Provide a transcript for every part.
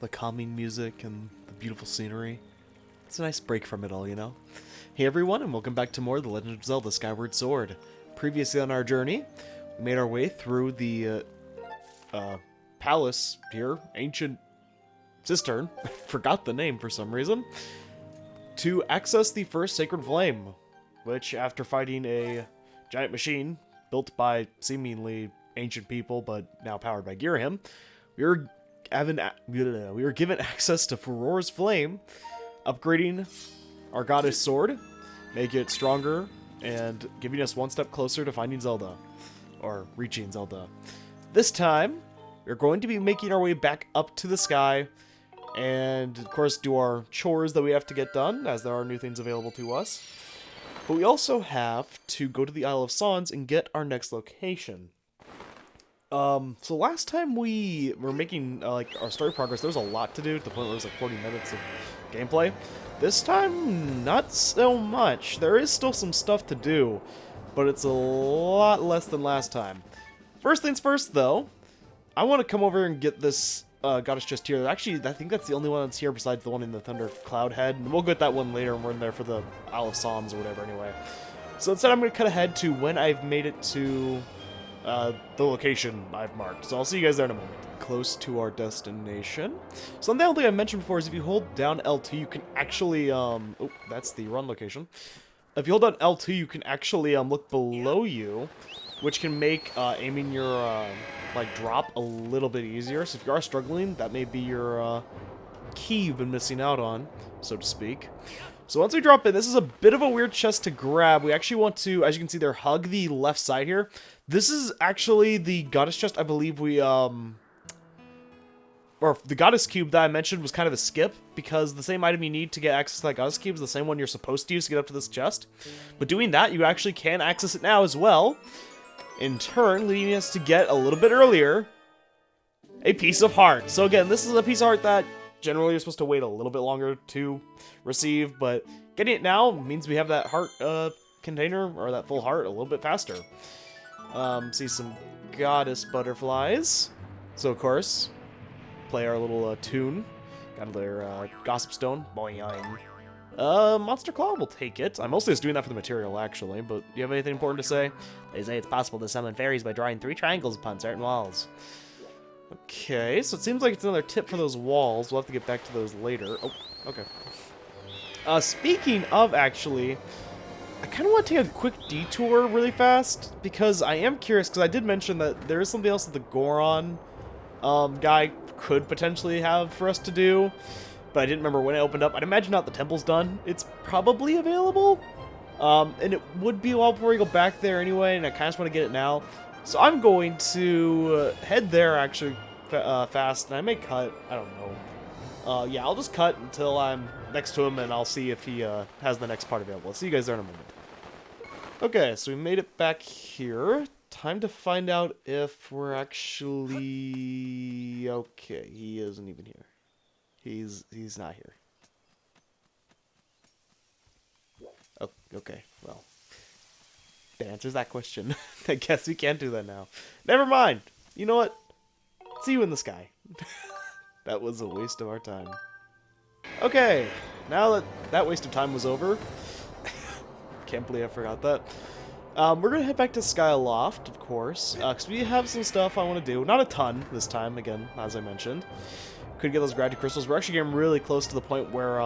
the calming music and the beautiful scenery. It's a nice break from it all, you know? Hey everyone, and welcome back to more of The Legend of Zelda Skyward Sword. Previously on our journey, we made our way through the palace here, ancient cistern, forgot the name for some reason, to access the first sacred flame, which after fighting a giant machine built by seemingly ancient people but now powered by Girahim, we were given access to Furore's flame, upgrading our goddess sword, make it stronger, and giving us one step closer to finding Zelda, or reaching Zelda. This time, we're going to be making our way back up to the sky, and of course do our chores that we have to get done, as there are new things available to us. But we also have to go to the Isle of Sans and get our next location. So last time we were making our story progress, there was a lot to do to the point where it was like 40 minutes of gameplay. This time, not so much. There is still some stuff to do, but it's a lot less than last time. First things first, though, I want to come over and get this goddess chest here. Actually, I think that's the only one that's here besides the one in the Thunder Cloud Head. And we'll get that one later when we're in there for the Isle of Sans or whatever anyway. So instead, I'm going to cut ahead to when I've made it to the location I've marked. So I'll see you guys there in a moment. Close to our destination. Something I don't think I mentioned before is if you hold down L2, you can actually, oh, that's the run location. If you hold down L2, you can actually look below you, which can make aiming your drop a little bit easier. So if you are struggling, that may be your key you've been missing out on, so to speak. So once we drop in, this is a bit of a weird chest to grab. We actually want to, as you can see there, hug the left side here. This is actually the goddess chest I believe we, or the goddess cube that I mentioned was kind of a skip, because the same item you need to get access to that goddess cube is the same one you're supposed to use to get up to this chest. But doing that, you actually can access it now as well, in turn leading us to get a little bit earlier a piece of heart. So again, this is a piece of heart that generally you're supposed to wait a little bit longer to receive, but getting it now means we have that heart container, or that full heart, a little bit faster. See some goddess butterflies. So of course, play our little tune. Got their gossip stone. Boing. Monster Claw will take it. I'm mostly just doing that for the material, actually, but do you have anything important to say? They say it's possible to summon fairies by drawing 3 triangles upon certain walls. Okay, so it seems like it's another tip for those walls. We'll have to get back to those later. Oh, okay. Speaking of, actually, I kind of want to take a quick detour really fast, because I am curious, because I did mention that there is something else that the Goron guy could potentially have for us to do, but I didn't remember when it opened up. I'd imagine now the temple's done. It's probably available, and it would be a while before we go back there anyway, and I kind of want to get it now. So I'm going to head there, actually, fast, and I may cut, I don't know. Yeah, I'll just cut until I'm next to him, and I'll see if he has the next part available. I'll see you guys there in a moment. Okay, so we made it back here. Time to find out if we're actually... Okay, he isn't even here. He's not here. Oh, okay, well. That answers that question. I guess we can't do that now. Never mind. You know what? See you in the sky. That was a waste of our time. Okay, now that that waste of time was over, can't believe I forgot that. We're gonna head back to Skyloft, of course, because we have some stuff I want to do. Not a ton this time, again, as I mentioned. Could get those gravity crystals. We're actually getting really close to the point where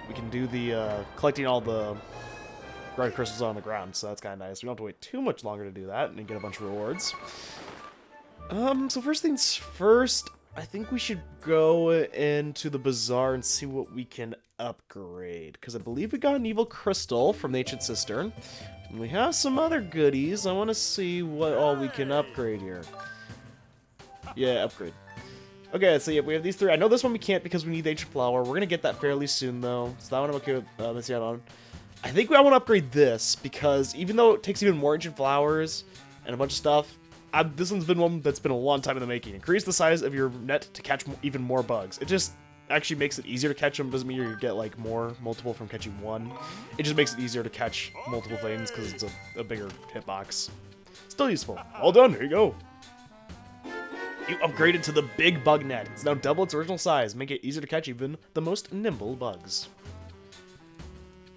we can do the collecting all the gravity crystals on the ground, so that's kind of nice. We don't have to wait too much longer to do that and get a bunch of rewards. So first things first, I think we should go into the bazaar and see what we can upgrade, because I believe we got an evil crystal from the ancient cistern, and we have some other goodies. I want to see what all we can upgrade here. Yeah, upgrade. Okay, so yeah, we have these 3. I know this one we can't because we need the ancient flower. We're gonna get that fairly soon though, so that one I'm okay with missing out on. I think I want to upgrade this, because even though it takes even more ancient flowers and a bunch of stuff, this one's been one that's been a long time in the making. Increase the size of your net to catch even more bugs. It just actually makes it easier to catch them. Doesn't mean you get like multiple from catching one. It just makes it easier to catch multiple things because it's a bigger hitbox. Still useful. All done. Here you go. You upgraded to the big bug net. It's now double its original size, make it easier to catch even the most nimble bugs.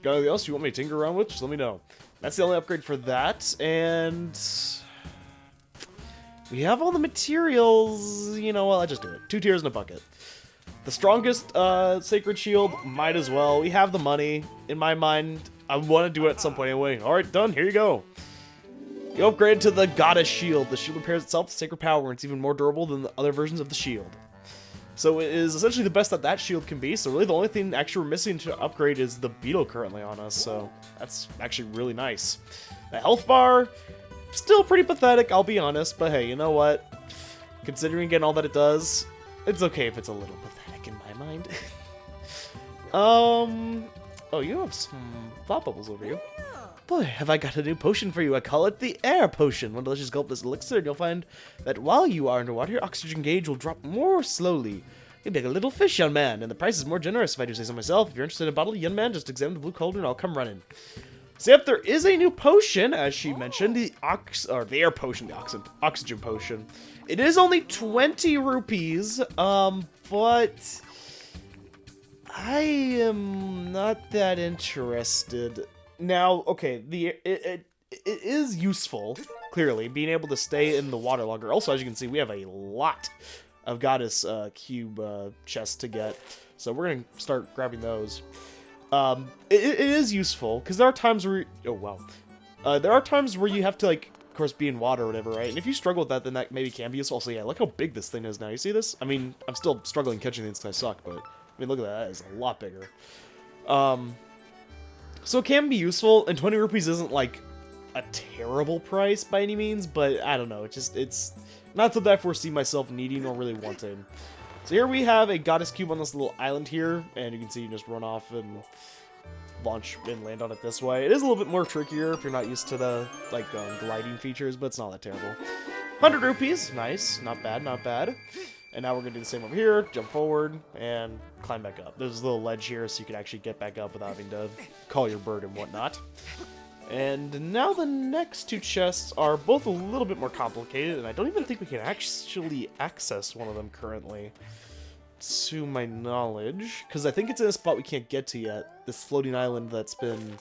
Got anything else you want me to tinker around with? Just let me know. That's the only upgrade for that, and we have all the materials. You know what? Let's just do it. 2 tiers in a bucket. The strongest sacred shield, might as well. We have the money. In my mind, I want to do it at some point anyway. All right, done. Here you go. You upgrade to the goddess shield. The shield repairs itself with sacred power, and it's even more durable than the other versions of the shield. So it is essentially the best that that shield can be. So really the only thing actually we're missing to upgrade is the beetle currently on us. So that's actually really nice. The health bar, still pretty pathetic, I'll be honest. But hey, you know what? Considering again all that it does, it's okay if it's a little pathetic in my mind. Oh, you have some thought bubbles over you. Boy, have I got a new potion for you. I call it the air potion. One delicious gulp of this elixir, and you'll find that while you are underwater, your oxygen gauge will drop more slowly. You'll be like a little fish, young man, and the price is more generous if I do say so myself. If you're interested in a bottle, young man, just examine the blue cauldron and I'll come running. So yep, there is a new potion, as she mentioned, the air potion, the oxygen potion. It is only 20 rupees, but I am not that interested. Now, okay, it is useful, clearly, being able to stay in the water longer. Also, as you can see, we have a lot of goddess cube chests to get, so we're going to start grabbing those. It is useful, because there are times where... Oh, wow. There are times where you have to, like, of course, be in water or whatever, right? And if you struggle with that, then that maybe can be useful. So yeah, look how big this thing is now. You see this? I mean, I'm still struggling catching things because I suck, but... I mean, look at that. That is a lot bigger. So it can be useful, and 20 rupees isn't, like, a terrible price by any means, but I don't know, it's not something I foresee myself needing or really wanting. So here we have a goddess cube on this little island here, and you can see you just run off and launch and land on it this way. It is a little bit more trickier if you're not used to the, like, gliding features, but it's not that terrible. 100 rupees, nice, not bad, not bad. And now we're going to do the same over here, jump forward, and climb back up. There's a little ledge here so you can actually get back up without having to call your bird and whatnot. And now the next 2 chests are both a little bit more complicated, and I don't even think we can actually access one of them currently, to my knowledge. Because I think it's in a spot we can't get to yet. This floating island that's been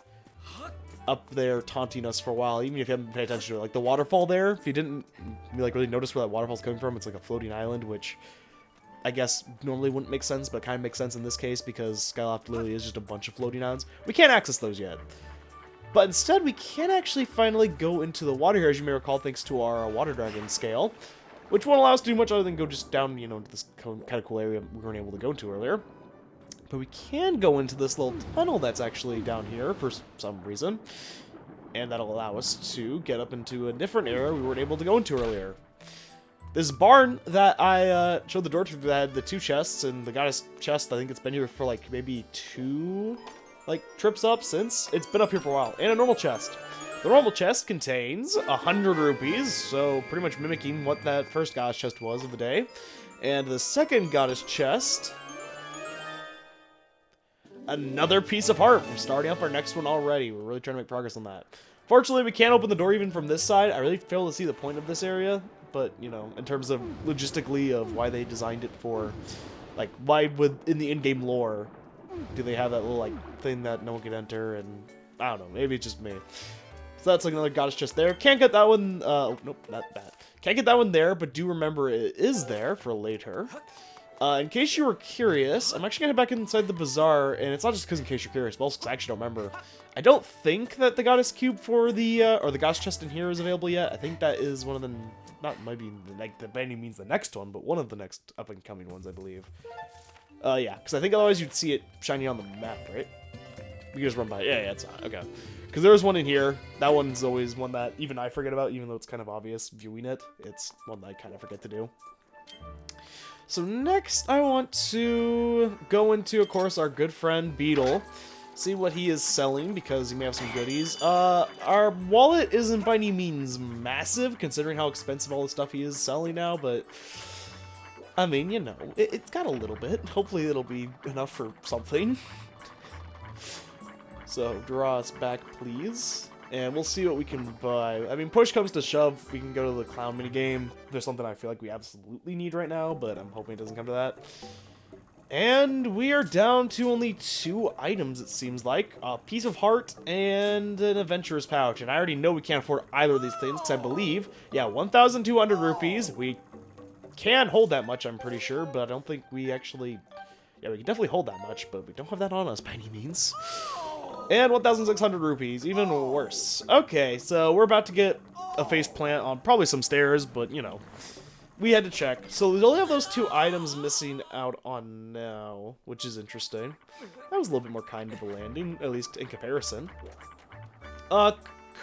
up there taunting us for a while, even if you haven't paid attention to it. Like the waterfall there, if you didn't like really notice where that waterfall's coming from, it's like a floating island, which I guess normally wouldn't make sense, but kind of makes sense in this case because Skyloft literally is just a bunch of floating islands. We can't access those yet. But instead, we can actually finally go into the water here, as you may recall, thanks to our water dragon scale, which won't allow us to do much other than go just down, you know, into this kind of cool area we weren't able to go into earlier. But we can go into this little tunnel that's actually down here for some reason. And that'll allow us to get up into a different area we weren't able to go into earlier. This barn that I showed the door to that had the 2 chests, and the goddess chest, I think it's been here for like maybe 2 trips up since. It's been up here for a while. And a normal chest. The normal chest contains 100 rupees, so pretty much mimicking what that first goddess chest was of the day. And the second goddess chest... another piece of heart. We're starting up our next one already. We're really trying to make progress on that. Fortunately, we can't open the door even from this side. I really fail to see the point of this area, but, you know, in terms of logistically of why they designed it for, like, why would, in the in-game lore, do they have that little, like, thing that no one can enter, and, I don't know, maybe it's just me. So that's, like, another goddess chest there. Can't get that one, nope, not that. Can't get that one there, but do remember it is there for later. In case you were curious, I'm actually going to head back inside the bazaar, and it's not just because in case you're curious, but also because I actually don't remember. I don't think that the goddess cube for the, or the goddess chest in here is available yet. I think that is one of the, not maybe by any means the next one, but one of the next up-and-coming ones, I believe. Yeah, because I think otherwise you'd see it shining on the map, right? We can just run by it. Yeah, it's not. Okay. Because there's one in here. That one's always one that even I forget about, even though it's kind of obvious viewing it. It's one that I kind of forget to do. So next, I want to go into, of course, our good friend Beetle, see what he is selling, because he may have some goodies. Our wallet isn't by any means massive, considering how expensive all the stuff he is selling now, but, I mean, you know, it's got a little bit. Hopefully it'll be enough for something. So, draw us back, please. And we'll see what we can buy. I mean, push comes to shove, we can go to the clown minigame. There's something I feel like we absolutely need right now, but I'm hoping it doesn't come to that. And we are down to only 2 items, it seems like. A piece of heart and an adventurer's pouch. And I already know we can't afford either of these things, because I believe, yeah, 1,200 rupees. We can hold that much, I'm pretty sure, but I don't think we actually... Yeah, we can definitely hold that much, but we don't have that on us by any means. And 1,600 rupees, even worse. Okay, so we're about to get a face plant on probably some stairs, but, you know, we had to check. So we only have those 2 items missing out on now, which is interesting. That was a little bit more kind of a landing, at least in comparison.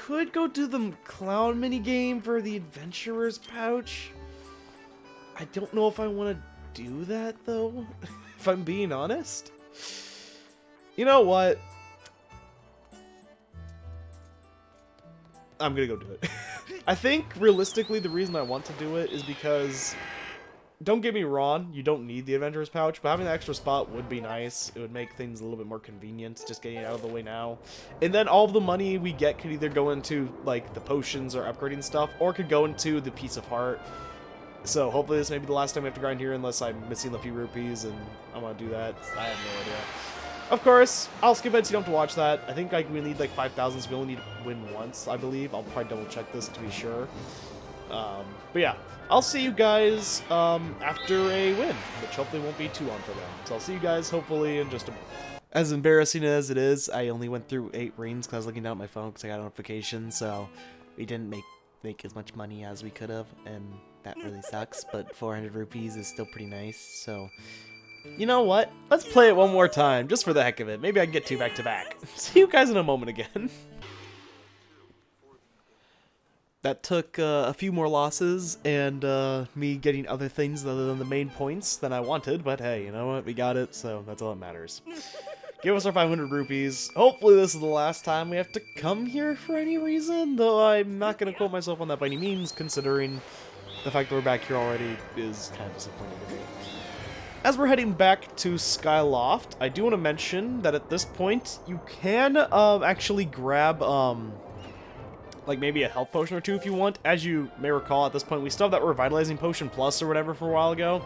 Could go do the clown minigame for the adventurer's pouch. I don't know if I want to do that, though, if I'm being honest. You know what? I'm gonna go do it. I think, realistically, the reason I want to do it is because, don't get me wrong, you don't need the adventurer's pouch, but having the extra spot would be nice. It would make things a little bit more convenient, just getting it out of the way now. And then all of the money we get could either go into, like, the potions or upgrading stuff, or it could go into the piece of heart. So hopefully this may be the last time we have to grind here, unless I'm missing a few rupees, and I want to do that. I have no idea. Of course, I'll skip it so you don't have to watch that. I think we need like 5,000, so we only need to win once, I believe. I'll probably double check this to be sure. But yeah, I'll see you guys after a win, which hopefully won't be too long for them. So I'll see you guys hopefully in just a moment. As embarrassing as it is, I only went through 8 rings because I was looking down at my phone because I got a notification, so we didn't make as much money as we could have, and that really sucks, but 400 rupees is still pretty nice, so... You know what? Let's play it one more time, just for the heck of it. Maybe I can get 2 back-to-back. See you guys in a moment again. That took a few more losses, and me getting other things other than the main points than I wanted, but hey, you know what? We got it, so that's all that matters. Give us our 500 rupees. Hopefully this is the last time we have to come here for any reason, though I'm not going to quote myself on that by any means, considering the fact that we're back here already is kind of disappointing to me. As we're heading back to Skyloft, I do want to mention that at this point, you can actually grab, like maybe a health potion or 2 if you want. As you may recall, at this point, we still have that Revitalizing Potion Plus or whatever for a while ago.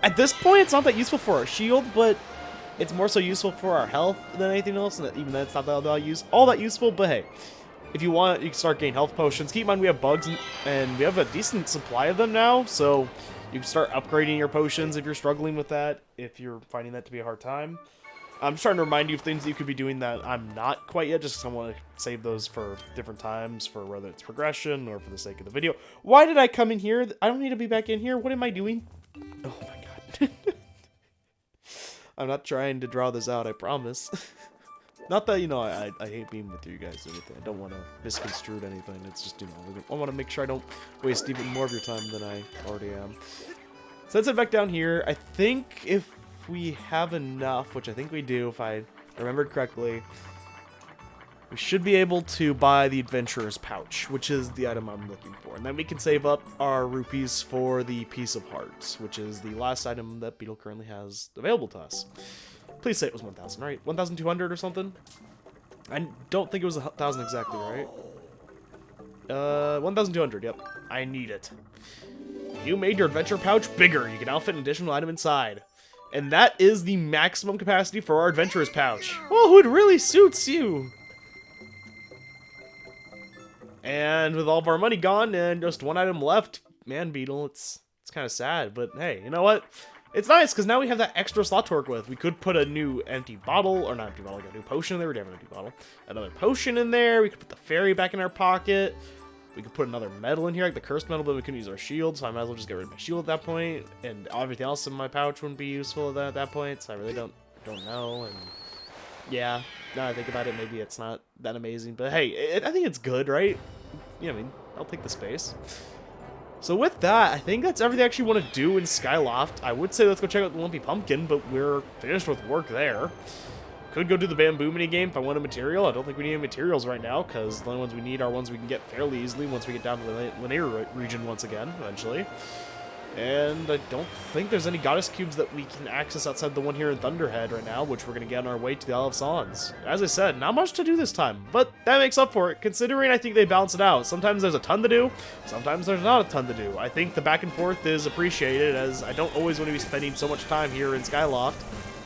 At this point, it's not that useful for our shield, but it's more so useful for our health than anything else, and even then it's not all that useful, but hey. If you want, you can start getting health potions. Keep in mind, we have bugs, and we have a decent supply of them now, so... You can start upgrading your potions if you're struggling with that, if you're finding that to be a hard time. I'm just trying to remind you of things that you could be doing that I'm not quite yet, just because I want to save those for different times, for whether it's progression or for the sake of the video. Why did I come in here? I don't need to be back in here. What am I doing? Oh my god. I'm not trying to draw this out, I promise. Not that, you know, I hate being with you guys or anything. I don't want to misconstrue anything. It's just, you know, I want to make sure I don't waste even more of your time than I already am. So let's head back down here. I think if we have enough, which I think we do, if I remembered correctly, we should be able to buy the adventurer's pouch, which is the item I'm looking for. And then we can save up our rupees for the piece of hearts, which is the last item that Beetle currently has available to us. Please say it was 1,000, right? 1,200 or something? I don't think it was 1,000 exactly, right? 1,200, yep. I need it. You made your adventure pouch bigger. You can now fit an additional item inside. And that is the maximum capacity for our adventurer's pouch. Oh, it really suits you! And with all of our money gone and just 1 item left, man, Beetle, it's kind of sad. But hey, you know what? It's nice, because now we have that extra slot to work with. We could put a new empty bottle, or not empty bottle, like a new potion in there. We have an empty bottle. Another potion in there. We could put the fairy back in our pocket. We could put another medal in here, like the cursed medal, but we couldn't use our shield, so I might as well just get rid of my shield at that point. And everything else in my pouch wouldn't be useful at that point, so I really don't know. And yeah, now I think about it, maybe it's not that amazing. But hey, I think it's good, right? Yeah, I mean, I'll take the space. So with that, I think that's everything I actually want to do in Skyloft. I would say let's go check out the Lumpy Pumpkin, but we're finished with work there. Could go do the Bamboo minigame if I wanted material. I don't think we need any materials right now, because the only ones we need are ones we can get fairly easily once we get down to the Linear region once again, eventually. And I don't think there's any goddess cubes that we can access outside the one here in Thunderhead right now, which we're going to get on our way to the Isle of Sans. As I said, not much to do this time, but that makes up for it, considering I think they balance it out. Sometimes there's a ton to do, sometimes there's not a ton to do. I think the back and forth is appreciated, as I don't always want to be spending so much time here in Skyloft.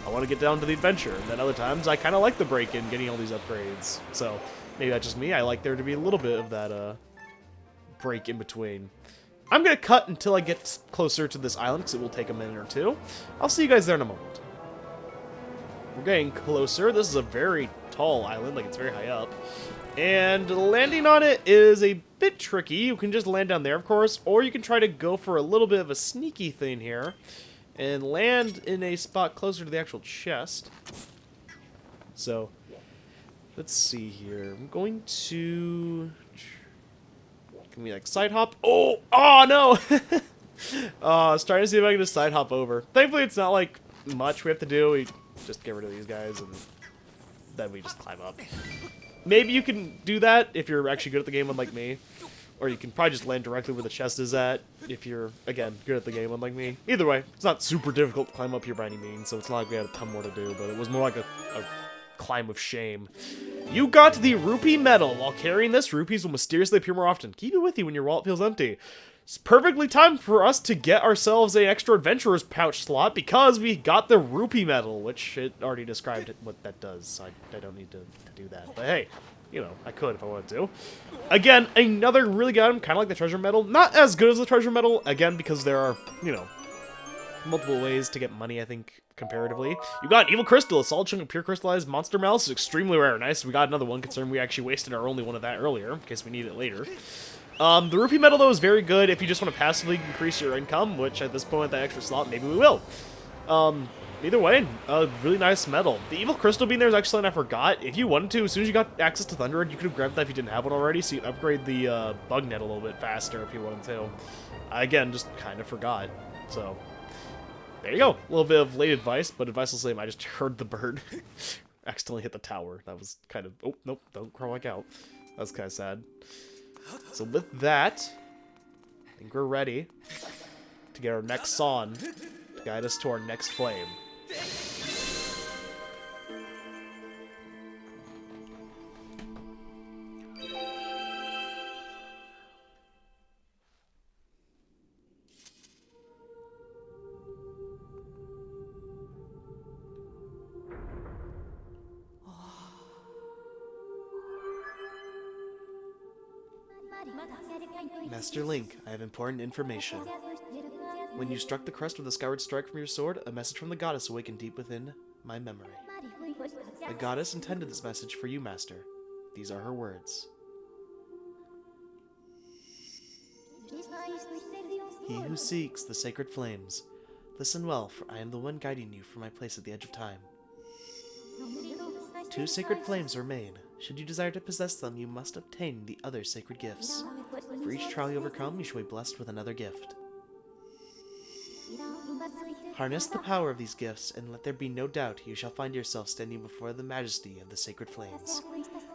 I want to get down to the adventure, and then other times I kind of like the break in getting all these upgrades. So maybe that's just me. I like there to be a little bit of that break in between. I'm going to cut until I get closer to this island, because it will take a minute or two. I'll see you guys there in a moment. We're getting closer. This is a very tall island, like it's very high up. And landing on it is a bit tricky. You can just land down there, of course, or you can try to go for a little bit of a sneaky thing here and land in a spot closer to the actual chest. So, let's see here. I'm going to... Can we like side hop? Oh no! I was trying to see if I can just side hop over. Thankfully, it's not like much we have to do. We just get rid of these guys and then we just climb up. Maybe you can do that if you're actually good at the game, unlike me. Or you can probably just land directly where the chest is at if you're, again, good at the game, unlike me. Either way, it's not super difficult to climb up here by any means, so it's not like we had a ton more to do, but it was more like a climb of shame. You got the rupee medal. While carrying this, rupees will mysteriously appear more often. Keep it with you when your wallet feels empty. It's perfectly timed for us to get ourselves a extra adventurer's pouch slot because we got the rupee medal, which it already described what that does. I don't need to do that. But hey, you know, I could if I wanted to. Again, another really good item, kind of like the treasure medal. Not as good as the treasure medal, again, because there are, you know, multiple ways to get money, I think, comparatively. You got an evil crystal, a solid chunk of pure crystallized monster mouse. It's extremely rare. Nice. We got another one, considering we actually wasted our only one of that earlier, in case we need it later. The rupee medal, though, is very good if you just want to passively increase your income, which at this point, with that extra slot, maybe we will. Either way, a really nice medal. The evil crystal being there is actually something I forgot. If you wanted to, as soon as you got access to Thunderhead, you could have grabbed that if you didn't have one already, so you can upgrade the bug net a little bit faster if you wanted to. Again, just kind of forgot. So, there you go. A little bit of late advice, but advice will say I just heard the bird accidentally hit the tower. That was kind of... Oh, nope, don't crawl back out. That was kind of sad. So with that, I think we're ready to get our next song to guide us to our next flame. Master Link, I have important information. When you struck the crest with a skyward strike from your sword, a message from the goddess awakened deep within my memory. The goddess intended this message for you, Master. These are her words. He who seeks the sacred flames, listen well, for I am the one guiding you from my place at the edge of time. 2 sacred flames remain. Should you desire to possess them, you must obtain the other sacred gifts. For each trial you overcome, you shall be blessed with another gift. Harness the power of these gifts, and let there be no doubt you shall find yourself standing before the majesty of the sacred flames.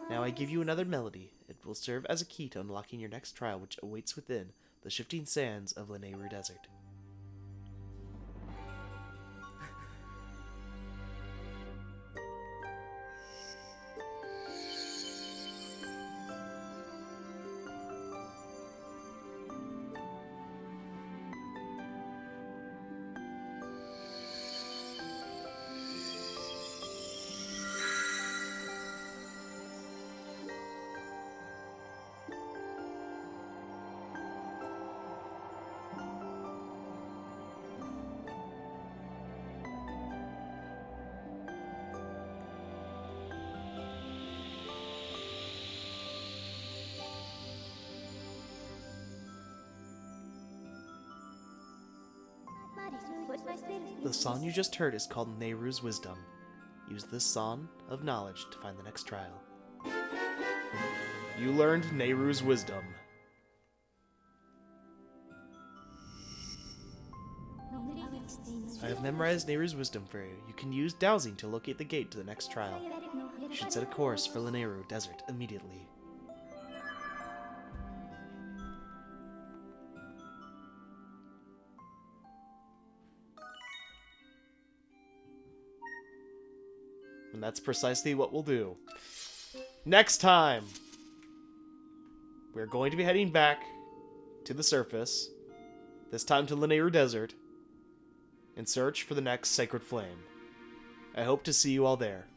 Now I give you another melody. It will serve as a key to unlocking your next trial, which awaits within the shifting sands of Lanayru Desert. The song you just heard is called Nehru's Wisdom. Use this song of knowledge to find the next trial. You learned Nehru's Wisdom. I have memorized Nehru's Wisdom for you. You can use dowsing to locate the gate to the next trial. You should set a course for Lanayru Desert immediately. And that's precisely what we'll do. Next time, we're going to be heading back to the surface, this time to Linear Desert, in search for the next sacred flame. I hope to see you all there.